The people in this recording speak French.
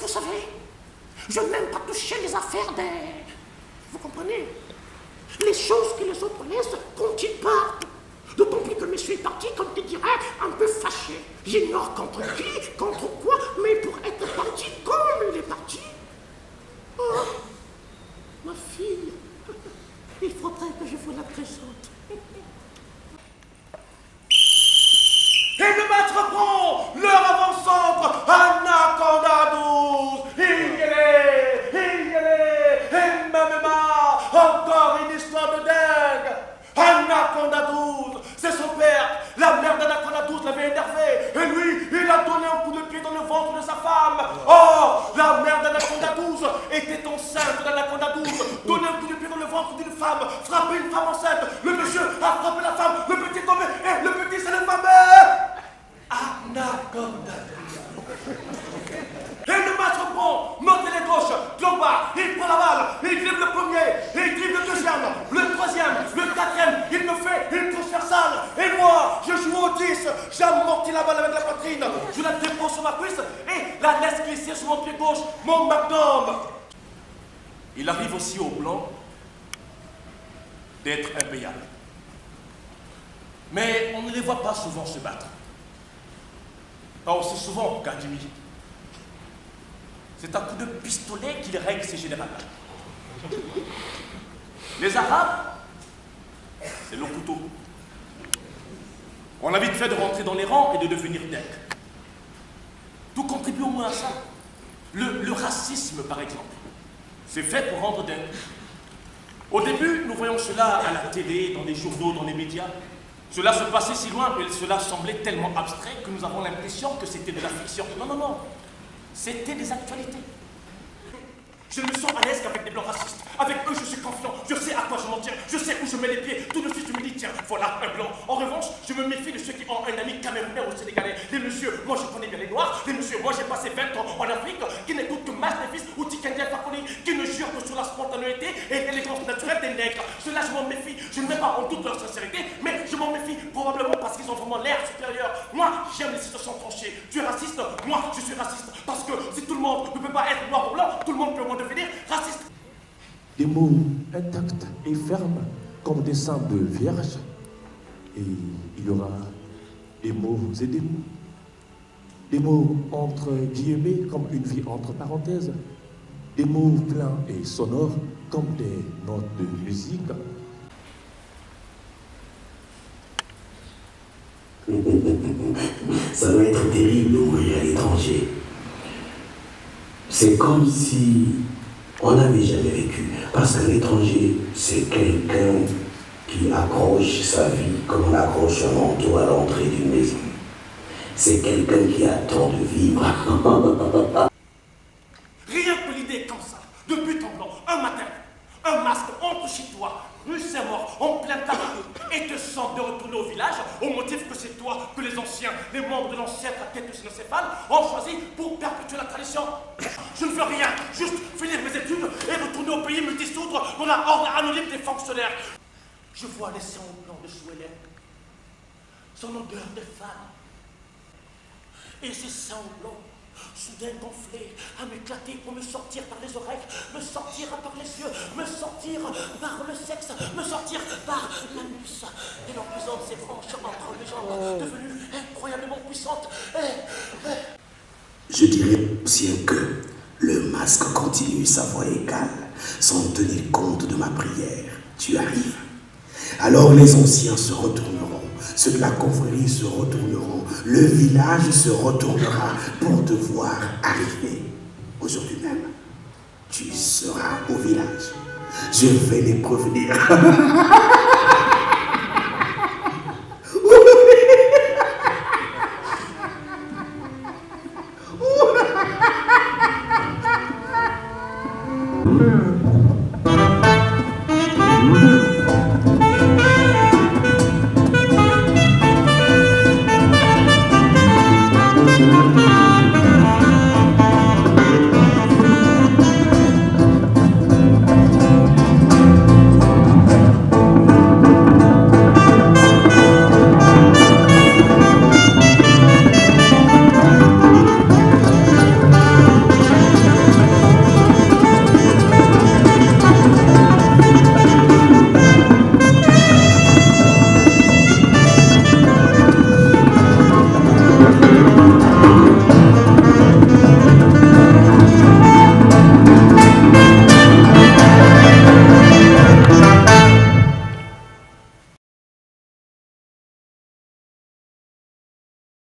vous savez, je n'aime pas toucher les affaires des... Vous comprenez? Les choses que les autres laissent quand ils partent. D'autant plus que monsieur est parti, comme tu dirais, un peu fâché. J'ignore contre qui, contre quoi, mais pour être parti comme il est parti. Oh, ma fille, il faudrait que je vous la présente. Et le maître reprend leur avant-centre, Anaconda 12. Il y est, et même encore une histoire de dingue. Anaconda 12, c'est son père. La mère d'Anaconda 12 l'avait énervé. Et lui, il a donné un coup de pied dans le ventre de sa femme. Oh, la mère d'Anaconda 12 était enceinte d'Anaconda 12. Donner un coup de pied dans le ventre d'une femme, frapper une femme enceinte. Le monsieur a frappé la femme, le petit est tombé, et le petit c'est le fameux Anaconda 12. Et le maître prend, notez les gauches, Clopard, il prend la balle, il dribble le premier, il dribble le deuxième, le troisième, le quatrième, il me fait une transversale. Et moi, je joue au 10, j'amortis la balle avec la poitrine, je la dépose sur ma cuisse et la laisse glisser sur mon pied gauche, mon magnum. Il arrive aussi au blanc d'être impayable. Mais on ne les voit pas souvent se battre. Pas aussi souvent qu'à Jimmy. C'est un coup de pistolet qui règle ces générales-là. Les Arabes, c'est le couteau. On a vite fait de rentrer dans les rangs et de devenir nègres. Tout contribue au moins à ça. Le racisme, par exemple, c'est fait pour rendre dingue. Au début, nous voyons cela à la télé, dans les journaux, dans les médias. Cela se passait si loin et cela semblait tellement abstrait que nous avons l'impression que c'était de la fiction. Non, non, non. C'était des actualités. Je ne me sens à l'aise qu'avec des blancs racistes. Avec eux, je suis confiant. Je sais à quoi je m'en tiens. Je sais où je mets les pieds. Tout de suite, je me dis, tiens, voilà un blanc. En revanche, je me méfie de ceux qui ont un ami camerounais ou sénégalais. Les messieurs, moi je connais bien les noirs. Les messieurs, moi j'ai passé 20 ans en Afrique, qui n'écoutent que Mas Davis ou Tikendia Fakoli, qui ne jurent que sur la spontanéité et l'élégance naturelle des nègres. Ceux-là, je m'en méfie. Je ne mets pas en doute leur sincérité, mais je m'en méfie probablement parce qu'ils ont vraiment l'air supérieur. Moi, j'aime les situations tranchées. Tu es raciste, moi je suis raciste. Parce que si tout le monde ne peut pas être noir ou blanc, tout le monde peut moins devenir raciste. Des mots intacts et fermes comme des sangs de vierge. Et il y aura des mots et des mots. Des mots entre guillemets comme une vie entre parenthèses. Des mots pleins et sonores comme des notes de musique. Ça doit être terrible de mourir à l'étranger. C'est comme si on n'avait jamais vécu. Parce que l'étranger, c'est quelqu'un qui accroche sa vie comme on accroche un manteau à l'entrée d'une maison. C'est quelqu'un qui attend de vivre. Rien que l'idée comme ça, de but en blanc, un matin, un masque entre chez toi, rue Saint-Maur, en plein tabac, et te sens de retourner au village au motif que c'est toi que les anciens, les membres de l'ancêtre à tête de cynocéphale ont choisi pour perpétuer la tradition. Je ne veux rien, juste finir mes études et retourner au pays me dissoudre dans la horde anonyme des fonctionnaires. Je vois les sangs blancs de Souélène, son odeur de femme, et ces sangs blancs soudain gonflé, à m'éclater pour me sortir par les oreilles, me sortir par les yeux, me sortir par le sexe, me sortir par l'anus, et l'empuisant de ses branches entre mes jambes, devenues incroyablement puissantes. Je dirais aussi que le masque continue sa voix égale, sans tenir compte de ma prière. Tu arrives. Alors les anciens se retourneront, ceux de la confrérie se retourneront, le village se retournera pour te voir arriver. Aujourd'hui même, tu seras au village. Je vais les prévenir.